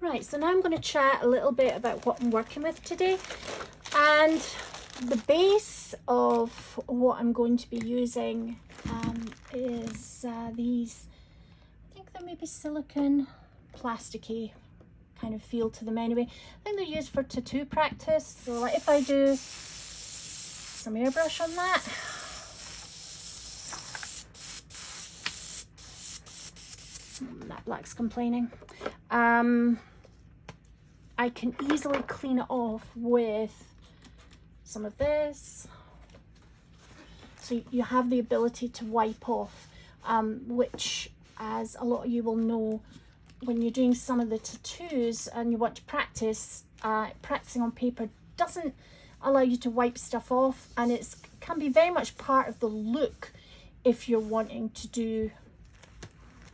Right, so now I'm going to chat a little bit about what I'm working with today. And the base of what I'm going to be using is these, I think they're maybe silicone, plasticky kind of feel to them anyway. I think they're used for tattoo practice. So like if I do some airbrush on that, that black's complaining. I can easily clean it off with some of this. So you have the ability to wipe off, which, as a lot of you will know, when you're doing some of the tattoos and you want to practice, practicing on paper doesn't allow you to wipe stuff off, and it can be very much part of the look if you're wanting to do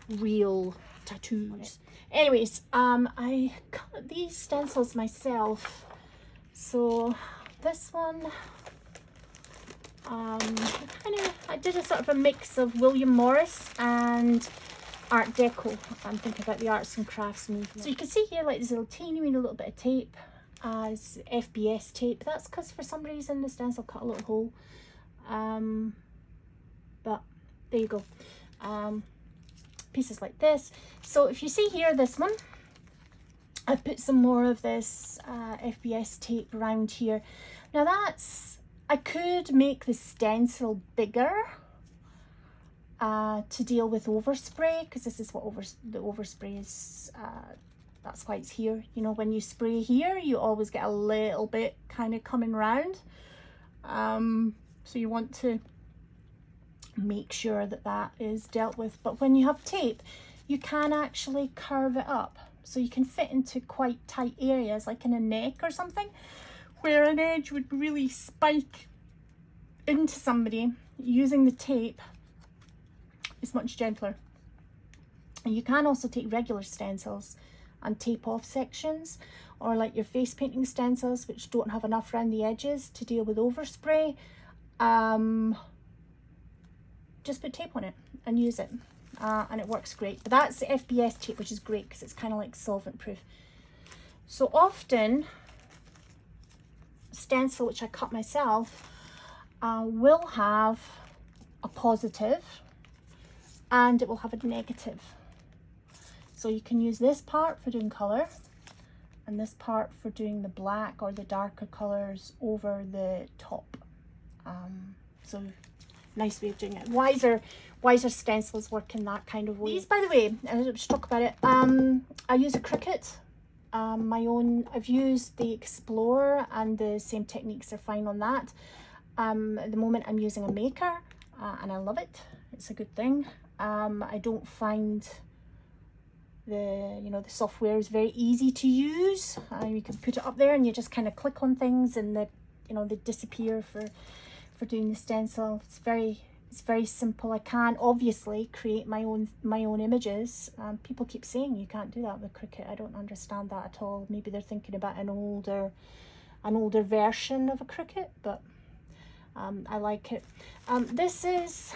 real tattoos. Anyways, I cut these stencils myself. So this one, I did a sort of a mix of William Morris and Art Deco. I'm thinking about the arts and crafts movement. So you can see here, like, there's a little teeny weeny little bit of tape as FBS tape. That's because for some reason the stencil cut a little hole. But there you go. Pieces like this. So if you see here, this one, I put some more of this FBS tape around here. Now that's, I could make the stencil bigger to deal with overspray, because this is what the overspray is. That's why it's here. You know, when you spray here, you always get a little bit kind of coming round. So you want to make sure that that is dealt with. But when you have tape, you can actually curve it up, so you can fit into quite tight areas, like in a neck or something, where an edge would really spike into somebody. Using the tape is much gentler. And you can also take regular stencils and tape off sections, or like your face painting stencils, which don't have enough around the edges to deal with overspray. Just put tape on it and use it, and it works great. But that's the FBS tape, which is great because it's kind of like solvent proof. So often stencil, which I cut myself, will have a positive and it will have a negative. So you can use this part for doing color and this part for doing the black or the darker colors over the top. So nice way of doing it. Wiser stencils work in that kind of way. These, by the way, I was talk about it. I use a Cricut, my own. I've used the Explorer, and the same techniques are fine on that. At the moment, I'm using a Maker, and I love it. It's a good thing. I don't find the software is very easy to use. You can put it up there, and you just kind of click on things, and they disappear for doing the stencil. It's very simple. I can obviously create my own images. People keep saying you can't do that with Cricut. I don't understand that at all. Maybe they're thinking about an older version of a Cricut, but I like it. This is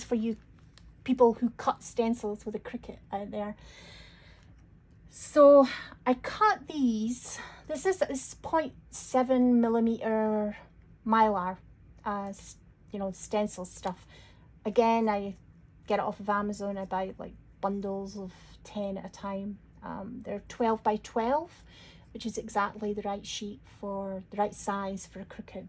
for you people who cut stencils with a Cricut out there. So I cut these. This is 0.7mm Mylar, stencil stuff. Again, I get it off of Amazon. I buy like bundles of 10 at a time. They're 12 by 12, which is exactly the right sheet for the right size for a Cricut.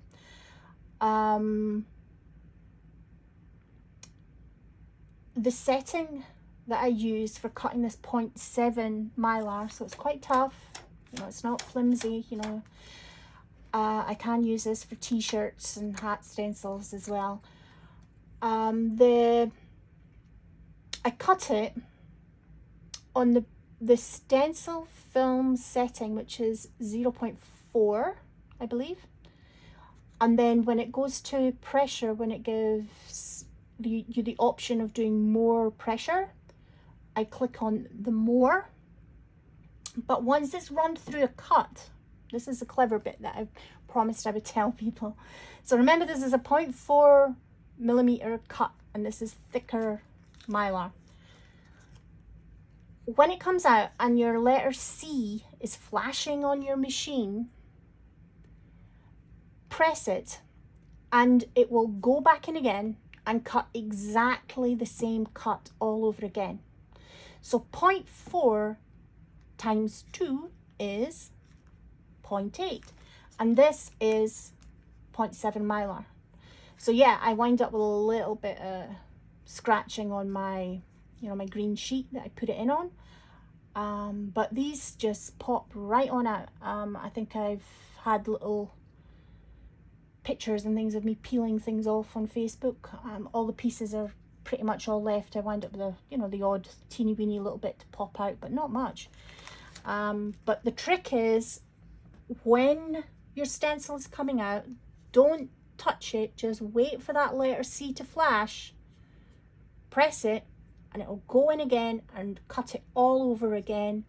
The setting that I use for cutting this 0.7 Mylar, so it's quite tough, it's not flimsy, I can use this for t-shirts and hat stencils as well. I cut it on the stencil film setting, which is 0.4, I believe, and then when it goes to pressure, when it gives you the option of doing more pressure, I click on the more. But once it's run through a cut, this is a clever bit that I promised I would tell people. So remember, this is a 0.4mm cut, and this is thicker Mylar. when it comes out and your letter C is flashing on your machine, press it and it will go back in again and cut exactly the same cut all over again. So 0.4 times 2 is 0.8, and this is 0.7 mylar. So yeah, I wind up with a little bit of scratching on my, you know, my green sheet that I put it in on. But these just pop right on out. I think I've had little pictures and things of me peeling things off on Facebook. All the pieces are pretty much all left. I wind up with a, you know, the odd teeny weeny little bit to pop out, but not much. But the trick is, when your stencil is coming out, don't touch it, just wait for that letter C to flash, press it, and it will go in again and cut it all over again,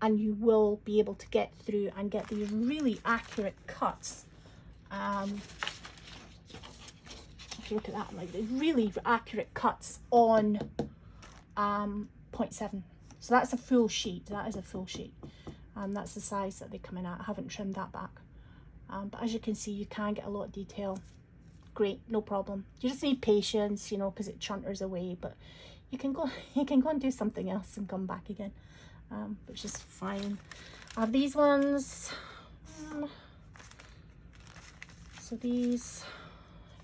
and you will be able to get through and get these really accurate cuts. If you look at that, like the really accurate cuts on 0.7. So that's a full sheet. That is a full sheet. That's the size that they come in at. I haven't trimmed that back. But as you can see, you can get a lot of detail. Great, no problem. You just need patience, you know, because it chunters away. But you can go and do something else and come back again, which is fine. I have these ones. So these,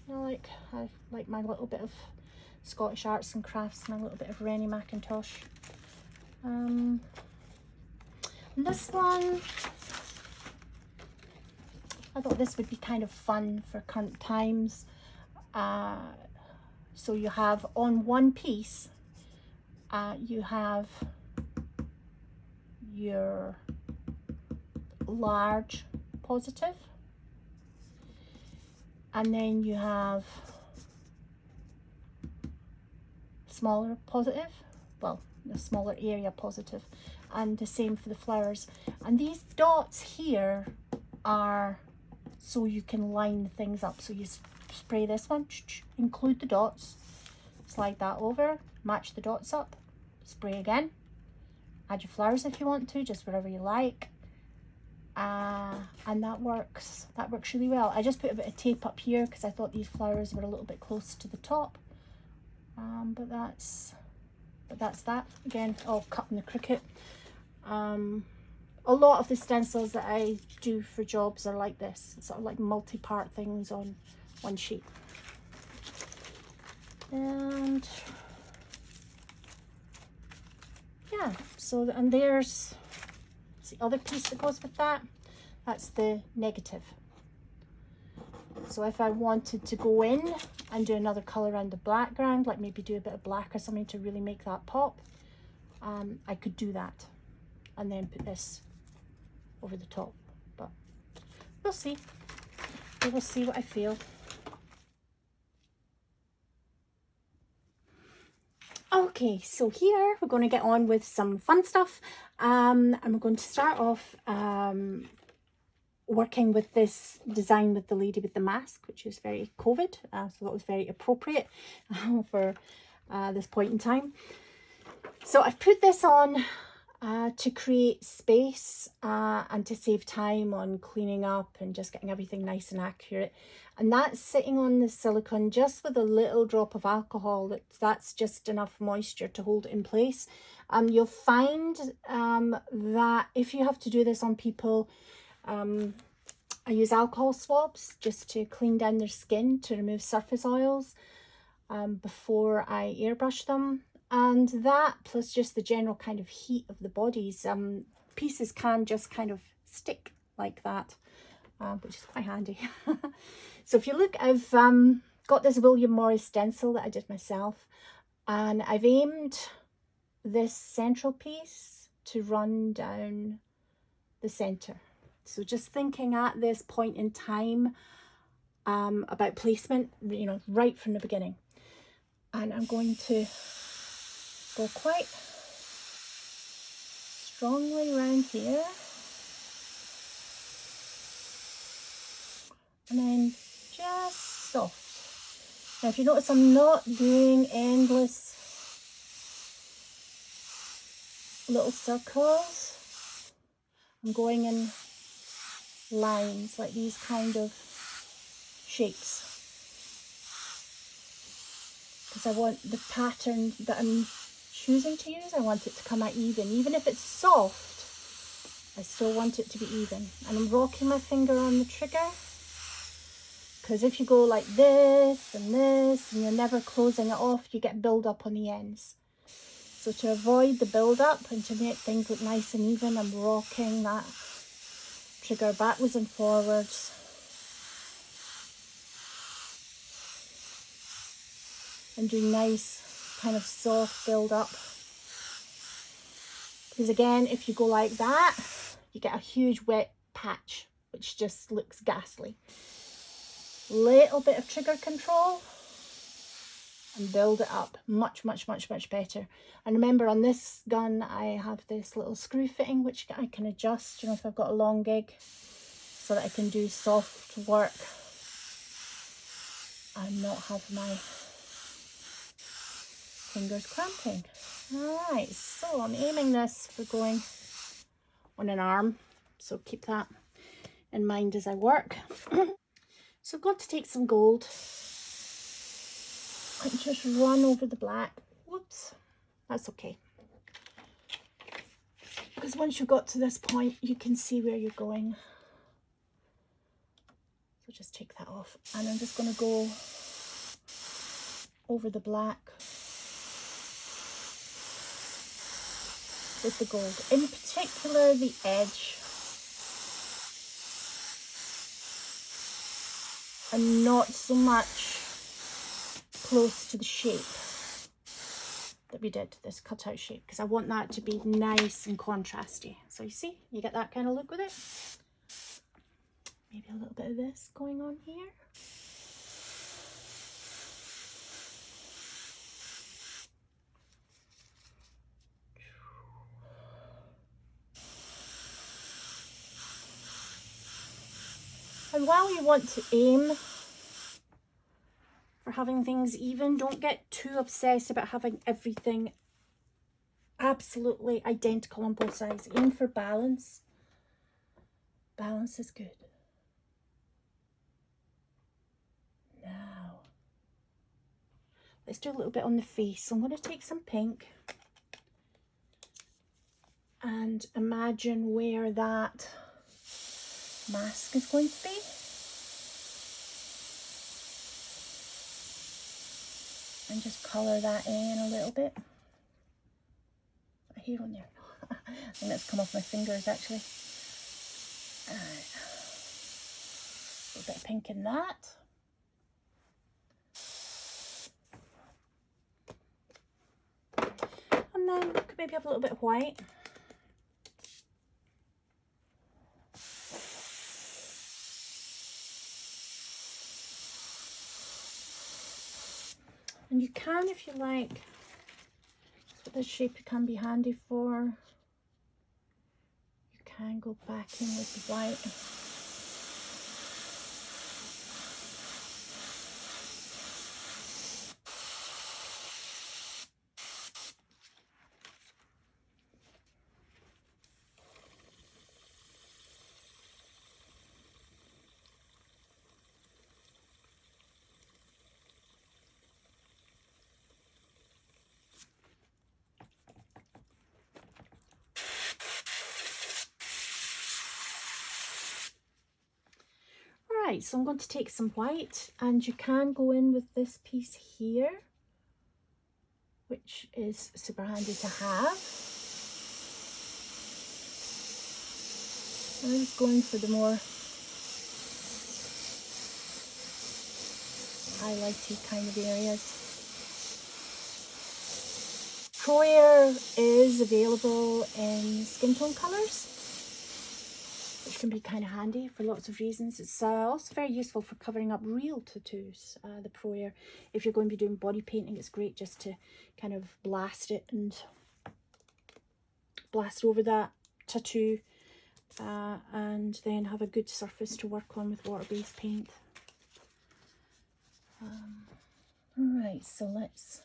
you know, I like my little bit of Scottish arts and crafts, my little bit of Rennie Mackintosh. And this one, I thought this would be kind of fun for current times. So you have on one piece, you have your large positive, and then you have smaller positive, well, the smaller area positive, and the same for the flowers. And these dots here are so you can line things up. So you spray this one, include the dots, slide that over, match the dots up, spray again, add your flowers if you want to, just wherever you like. And that works really well. I just put a bit of tape up here because I thought these flowers were a little bit close to the top. But that's that. Again, all cut in the Cricut. A lot of the stencils that I do for jobs are like this. It's sort of like multi-part things on one sheet. And yeah, so, and there's the other piece that goes with that. That's the negative. So if I wanted to go in and do another color around the background, like maybe do a bit of black or something to really make that pop, I could do that and then put this over the top. But we'll see. We will see what I feel. Okay, so here we're going to get on with some fun stuff, and we're going to start off working with this design with the lady with the mask, which is very COVID, so that was very appropriate for this point in time. So I've put this on to create space and to save time on cleaning up and just getting everything nice and accurate. And that's sitting on the silicone just with a little drop of alcohol. That's just enough moisture to hold it in place. You'll find that if you have to do this on people, I use alcohol swabs just to clean down their skin to remove surface oils before I airbrush them. And that, plus just the general kind of heat of the bodies, pieces can just kind of stick like that, which is quite handy. So if you look, I've got this William Morris stencil that I did myself, and I've aimed this central piece to run down the center. So just thinking at this point in time about placement, you know, right from the beginning. And I'm going to go quite strongly around here, and then just soft. Now if you notice, I'm not doing endless little circles. I'm going in lines, like these kind of shapes, because I want the pattern that I'm choosing to use, I want it to come out even if it's soft. I still want it to be even. And I'm rocking my finger on the trigger, because if you go like this and you're never closing it off, you get build up on the ends. So to avoid the build up and to make things look nice and even, I'm rocking that trigger backwards and forwards. And doing nice kind of soft build up. Because again, if you go like that, you get a huge wet patch, which just looks ghastly. Little bit of trigger control and build it up much better. And remember, on this gun I have this little screw fitting which I can adjust, you know, if I've got a long gig, so that I can do soft work and not have my fingers cramping. Alright, so I'm aiming this for going on an arm, so keep that in mind as I work. So I've got to take some gold and just run over the black. Whoops, that's okay. Because once you've got to this point, you can see where you're going. So just take that off. And I'm just going to go over the black with the gold. In particular, the edge. And not so much close to the shape that we did, this cutout shape, because I want that to be nice and contrasty. So you see, you get that kind of look with it. Maybe a little bit of this going on here. And while you want to aim for having things even, don't get too obsessed about having everything absolutely identical on both sides. Aim for balance. Balance is good. Now, let's do a little bit on the face. So I'm going to take some pink and imagine where that mask is going to be. And just colour that in a little bit. A hair on there. I think that's come off my fingers actually. Alright. A little bit of pink in that. And then could maybe have a little bit of white. And you can, if you like, that's what this shape can be handy for. You can go back in with the white. Right, so I'm going to take some white, and you can go in with this piece here, which is super handy to have. I'm just going for the more highlighty kind of areas. Pro Air is available in skin tone colours, which can be kind of handy for lots of reasons. It's also very useful for covering up real tattoos, the Pro Air. If you're going to be doing body painting, it's great just to kind of blast it and blast over that tattoo, and then have a good surface to work on with water-based paint. Right, so let's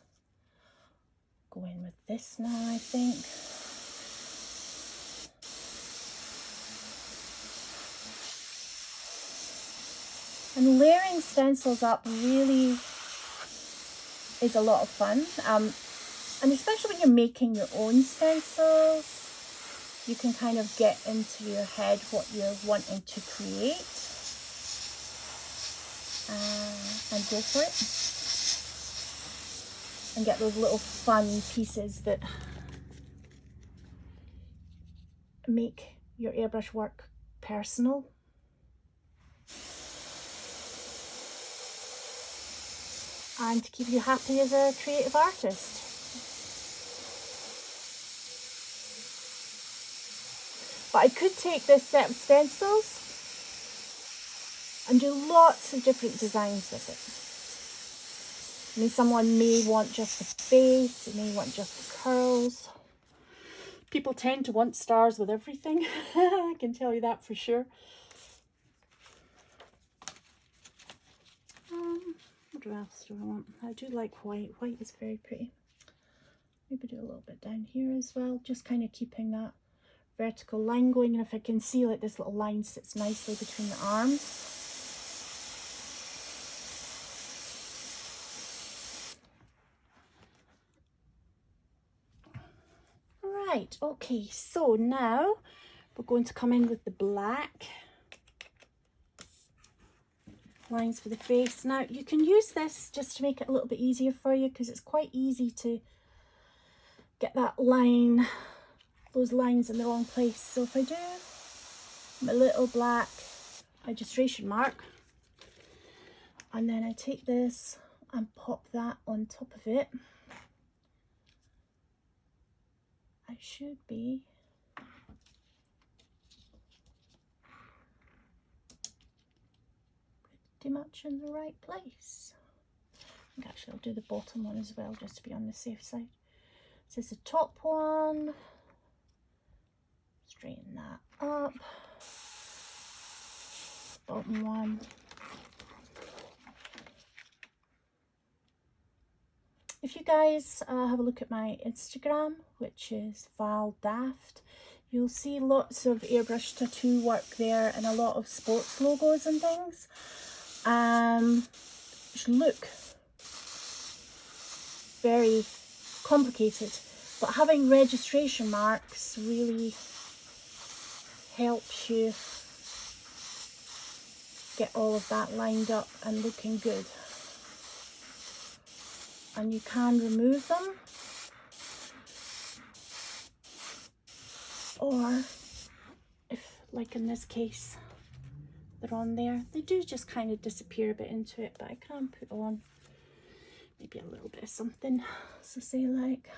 go in with this now, I think. And layering stencils up really is a lot of fun. And especially when you're making your own stencils, you can kind of get into your head what you're wanting to create and go for it. And get those little fun pieces that make your airbrush work personal. And to keep you happy as a creative artist. But I could take this set of stencils and do lots of different designs with it. I mean, someone may want just the face, they may want just the curls. People tend to want stars with everything. I can tell you that for sure. What else do I want? I do like white. White is very pretty. Maybe do a little bit down here as well. Just kind of keeping that vertical line going. And if I can see like this little line sits nicely between the arms. Right, okay, so now we're going to come in with the black lines for the face. Now you can use this just to make it a little bit easier for you, because it's quite easy to get that line, those lines in the wrong place. So if I do my little black registration mark, and then I take this and pop that on top of it, I should be pretty much in the right place. I think actually I'll do the bottom one as well, just to be on the safe side. So this is the top one. Straighten that up. Bottom one. If you guys have a look at my Instagram, which is Val Daft, you'll see lots of airbrush tattoo work there and a lot of sports logos and things, which look very complicated, but having registration marks really helps you get all of that lined up and looking good. And you can remove them, or if, like in this case, they're on there, they do just kind of disappear a bit into it, but I can put on maybe a little bit of something. So say like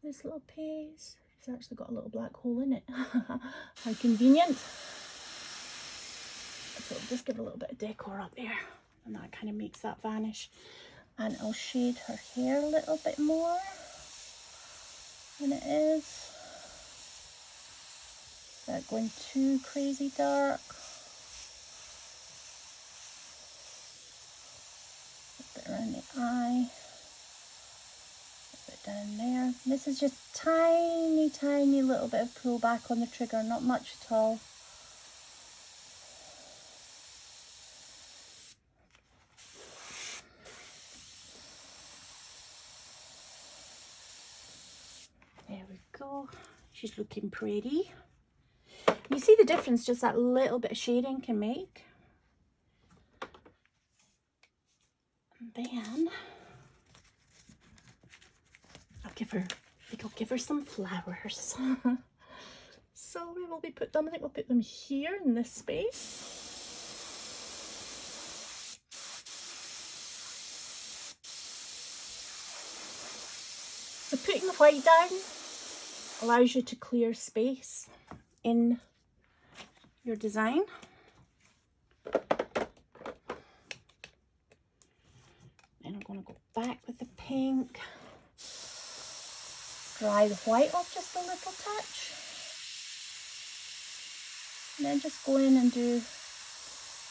this little piece, it's actually got a little black hole in it. How convenient. So I'll just give a little bit of decor up there, and that kind of makes that vanish. And I'll shade her hair a little bit more than it is, without going too crazy dark. A bit around the eye, a bit down there. This is just tiny little bit of pull back on the trigger, not much at all. There we go. She's looking pretty. You see the difference just that little bit of shading can make. And then I'll give her some flowers. So we will put them, I think we'll put them here in this space. So putting the white down allows you to clear space in your design. Then I'm going to go back with the pink, dry the white off just a little touch, and then just go in and do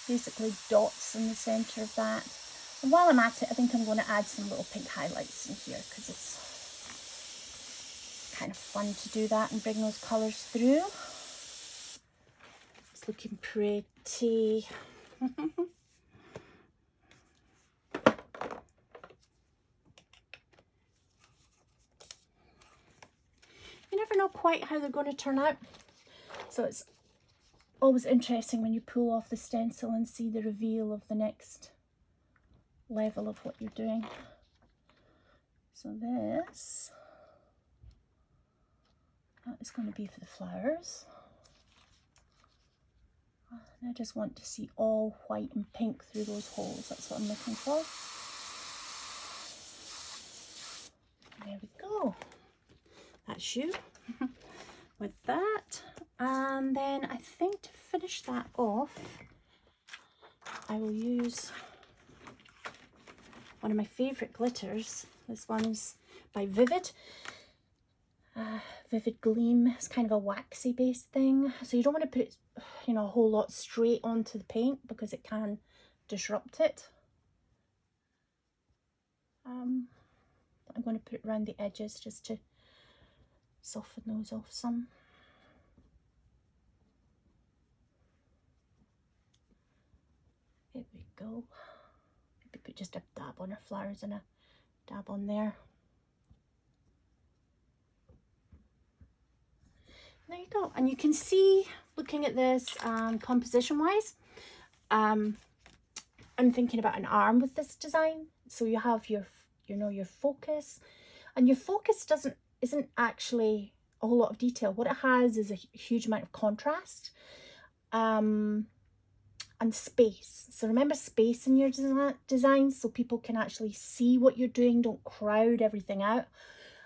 basically dots in the centre of that. And while I'm at it, I think I'm going to add some little pink highlights in here, because it's kind of fun to do that and bring those colours through. It's looking pretty. You never know quite how they're going to turn out. So it's always interesting when you pull off the stencil and see the reveal of the next level of what you're doing. So this, that is going to be for the flowers. And I just want to see all white and pink through those holes. That's what I'm looking for. There we go. That's you with that. And then I think to finish that off, I will use one of my favourite glitters. This one's by Vivid. Vivid Gleam. It's kind of a waxy based thing. So you don't want to put, you know, a whole lot straight onto the paint because it can disrupt it. I'm going to put it around the edges just to soften those off some. There we go. Maybe put just a dab on her flowers and a dab on there. There you go. And you can see, looking at this composition wise, I'm thinking about an arm with this design. So you have your, you know, your focus, and your focus isn't actually a whole lot of detail. What it has is a huge amount of contrast and space. So remember space in your design so people can actually see what you're doing. Don't crowd everything out.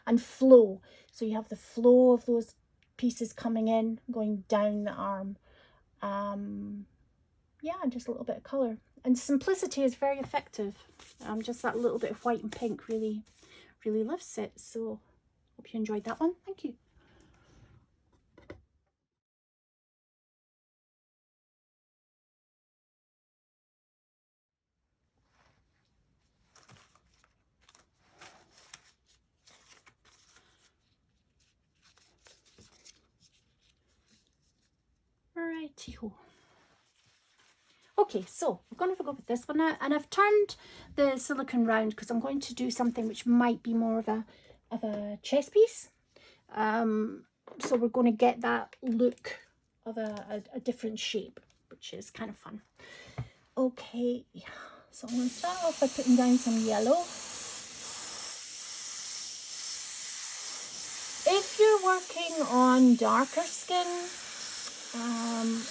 And flow. So you have the flow of those pieces coming in, going down the arm. Yeah, and just a little bit of colour. And simplicity is very effective. Just that little bit of white and pink really lifts it. So hope you enjoyed that one. Thank you. Righty-ho. Okay, so we're going to go with this one now, and I've turned the silicone round because I'm going to do something which might be more of a chess piece. So we're going to get that look of a different shape, which is kind of fun. Okay, so I'm going to start off by putting down some yellow. If you're working on darker skin,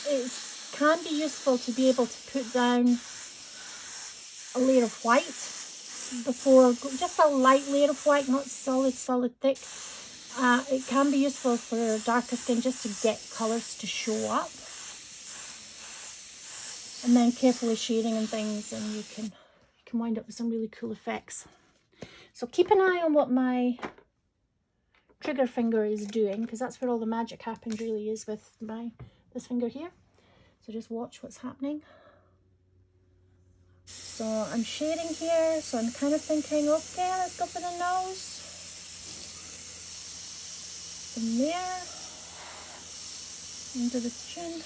it can be useful to be able to put down a layer of white before, just a light layer of white, not solid thick. It can be useful for darker skin just to get colours to show up, and then carefully shading and things, and you can wind up with some really cool effects. So keep an eye on what my trigger finger is doing, because that's where all the magic happens really, is with this finger here. So just watch what's happening. So I'm shading here, so I'm kind of thinking, okay, let's go for the nose. From there, into the chin.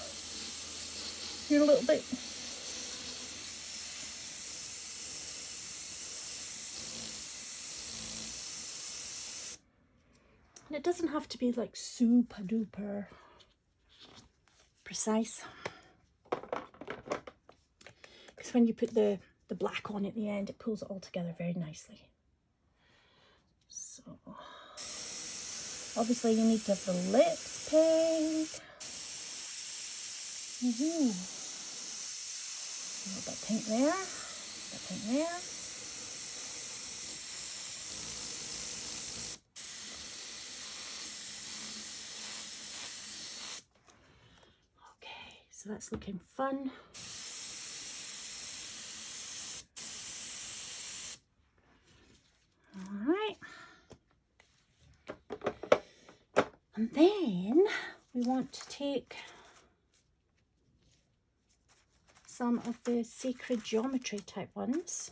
Here a little bit. And it doesn't have to be like super duper precise, because when you put the black on at the end, it pulls it all together very nicely. So obviously you need to have the lips pink. A little bit pink there, a bit pink there. So that's looking fun. All right. And then we want to take some of the sacred geometry type ones.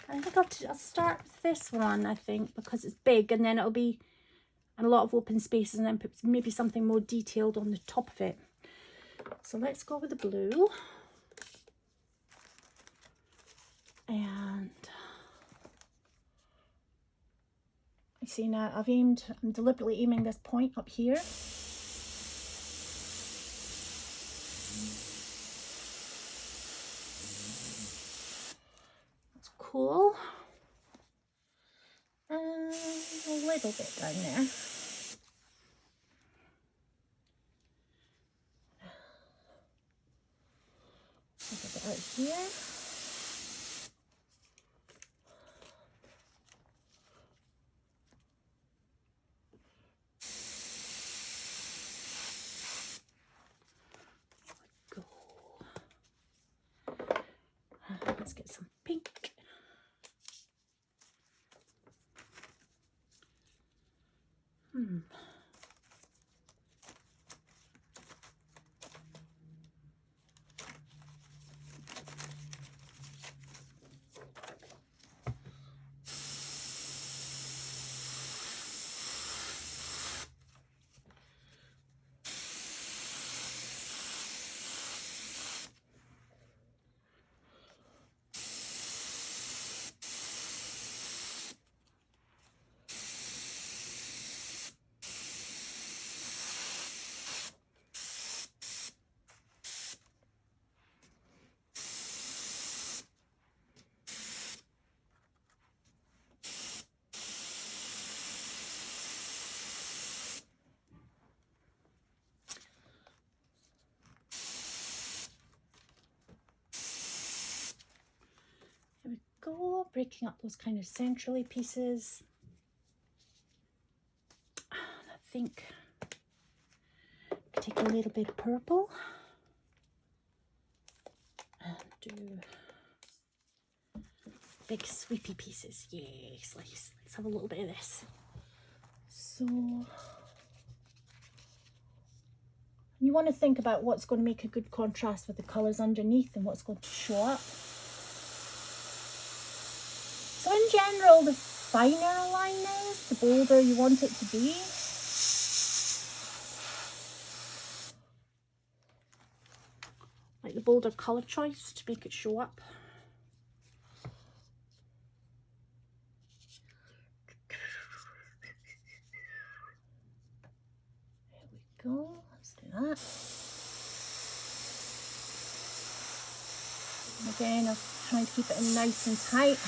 I think I'll start with this one, I think, because it's big, and then it'll be a lot of open spaces, and then put maybe something more detailed on the top of it. So let's go with the blue. And you see now I'm deliberately aiming this point up here. That's cool. And a little bit down there. A little bit out here. Let's get some pink. Go, breaking up those kind of centrally pieces. And I think I could take a little bit of purple and do big sweepy pieces. Yes, let's have a little bit of this. So you want to think about what's going to make a good contrast with the colours underneath and what's going to show up. So in general, the finer a line is, the bolder you want it to be. Like the bolder colour choice to make it show up. There we go, let's do that. And again, I'm trying to keep it in nice and tight.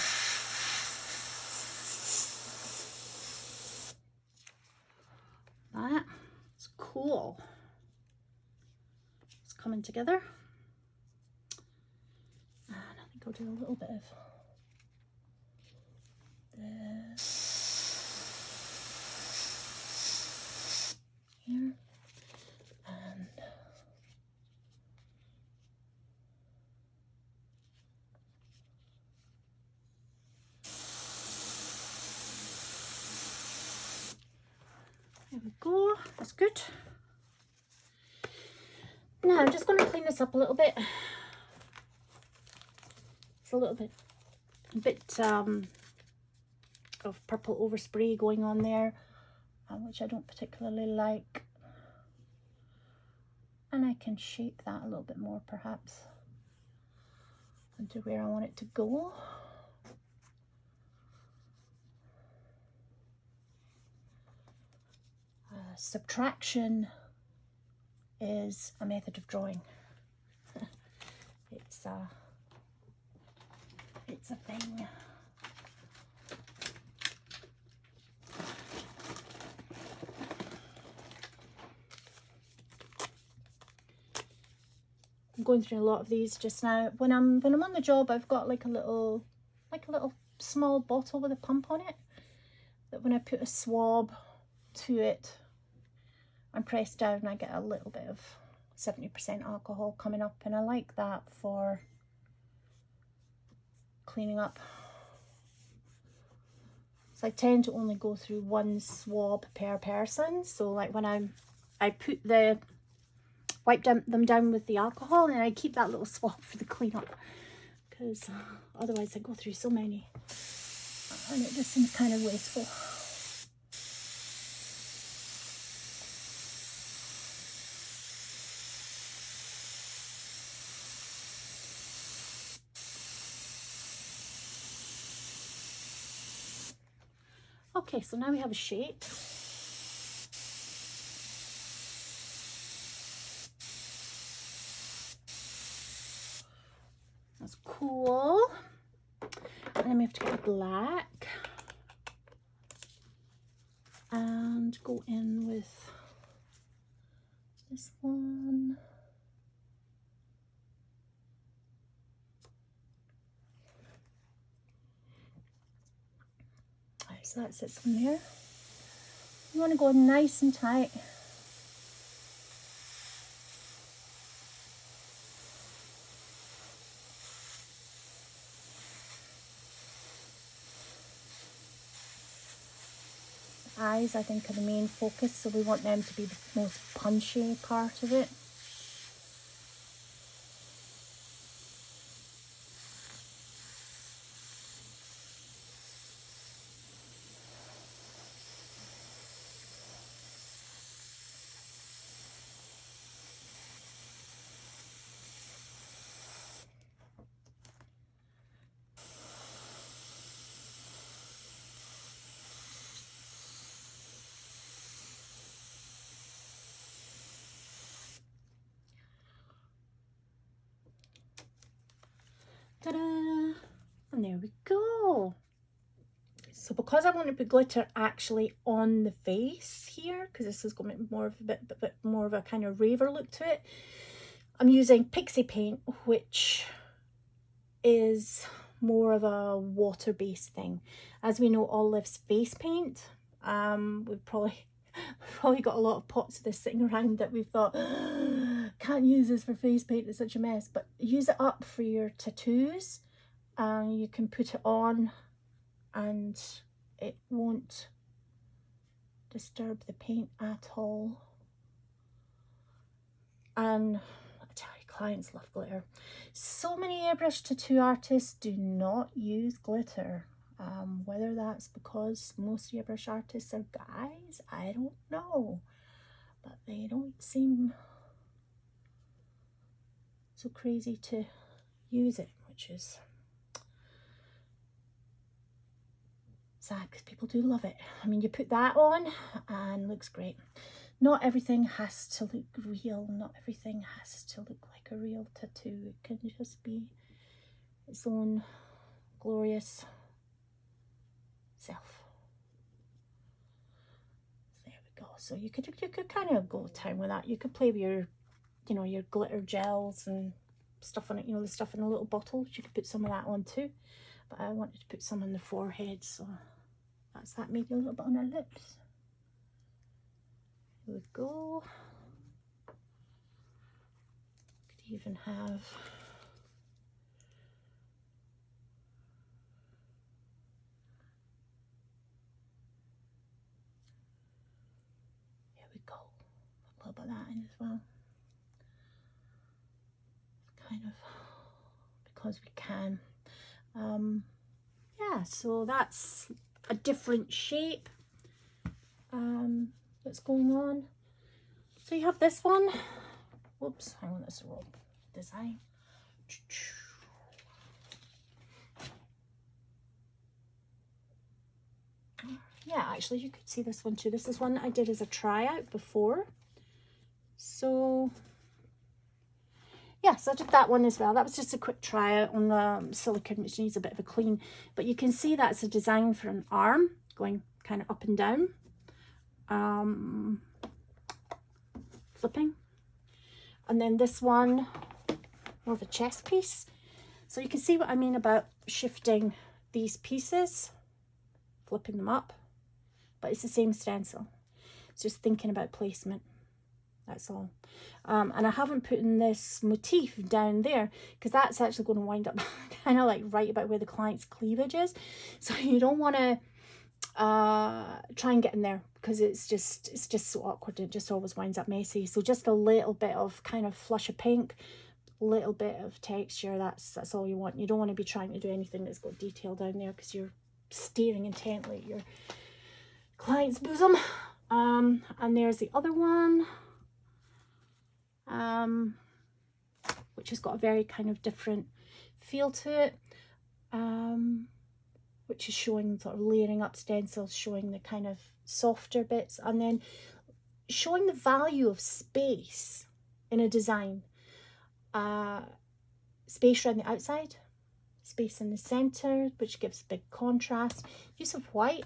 That's cool. It's coming together. And I think I'll do a little bit of this here. And there we go, that's good. Now I'm just going to clean this up a little bit. It's a bit of purple overspray going on there, which I don't particularly like. And I can shape that a little bit more perhaps into where I want it to go. Subtraction is a method of drawing. It's a thing. I'm going through a lot of these just now. When I'm on the job, I've got like a little small bottle with a pump on it, that when I put a swab to it and press down, I get a little bit of 70% alcohol coming up, and I like that for cleaning up. So I tend to only go through one swab per person. So like when I wipe them down with the alcohol, and I keep that little swab for the cleanup, because otherwise I go through so many and it just seems kind of wasteful. Okay, so now we have a shape. That's cool. And then we have to get a black and go in with this one. Right, so that sits on there. You want to go nice and tight. Eyes, I think, are the main focus, so we want them to be the most punchy part of it. Ta-da! And there we go. So because I want to put glitter actually on the face here, because this is going to be more of a bit more of a kind of raver look to it, I'm using Pixie paint, which is more of a water-based thing. As we know, Olive's face paint, we've probably got a lot of pots of this sitting around that we've thought, can't use this for face paint, it's such a mess. But use it up for your tattoos, and you can put it on and it won't disturb the paint at all. And I tell you, clients love glitter. So many airbrush tattoo artists do not use glitter. Whether that's because most airbrush artists are guys, I don't know, but they don't seem so crazy to use it, which is sad because people do love it. I mean, you put that on and it looks great. Not everything has to look real, not everything has to look like a real tattoo. It can just be its own glorious self. There we go. So you could kind of go to town with that. You could play with your, you know, your glitter gels and stuff on it, you know, the stuff in a little bottle. You could put some of that on too. But I wanted to put some on the forehead, so that's that. Maybe a little bit on her lips. Here we go. Could even have a little bit of that in as well, kind of because we can. Yeah, so that's a different shape that's going on. So you have this one. Whoops, hang on, that's the wrong design. Yeah, actually you could see this one too. This is one that I did as a tryout before. So yeah, so I did that one as well. That was just a quick tryout on the silicone, which needs a bit of a clean. But you can see that's a design for an arm going kind of up and down, flipping. And then this one, more of a chest piece. So you can see what I mean about shifting these pieces, flipping them up. But it's the same stencil. It's just thinking about placement. That's all. And I haven't put in this motif down there because that's actually going to wind up kind of like right about where the client's cleavage is. So you don't want to try and get in there because it's just so awkward. It just always winds up messy. So just a little bit of kind of flush of pink, little bit of texture. That's all you want. You don't want to be trying to do anything that's got detail down there because you're staring intently at your client's bosom. And there's the other one, which has got a very kind of different feel to it, which is showing sort of layering up stencils, showing the kind of softer bits, and then showing the value of space in a design. Space around the outside, space in the center, which gives big contrast. Use of white.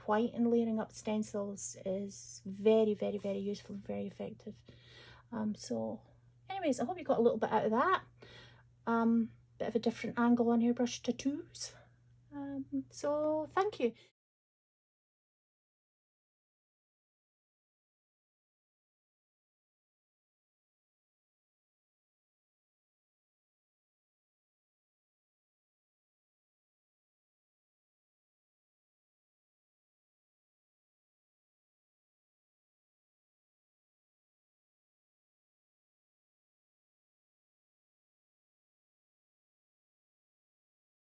White and layering up stencils is very, very, very useful, very effective. So anyways, I hope you got a little bit out of that. Bit of a different angle on airbrush tattoos. So thank you.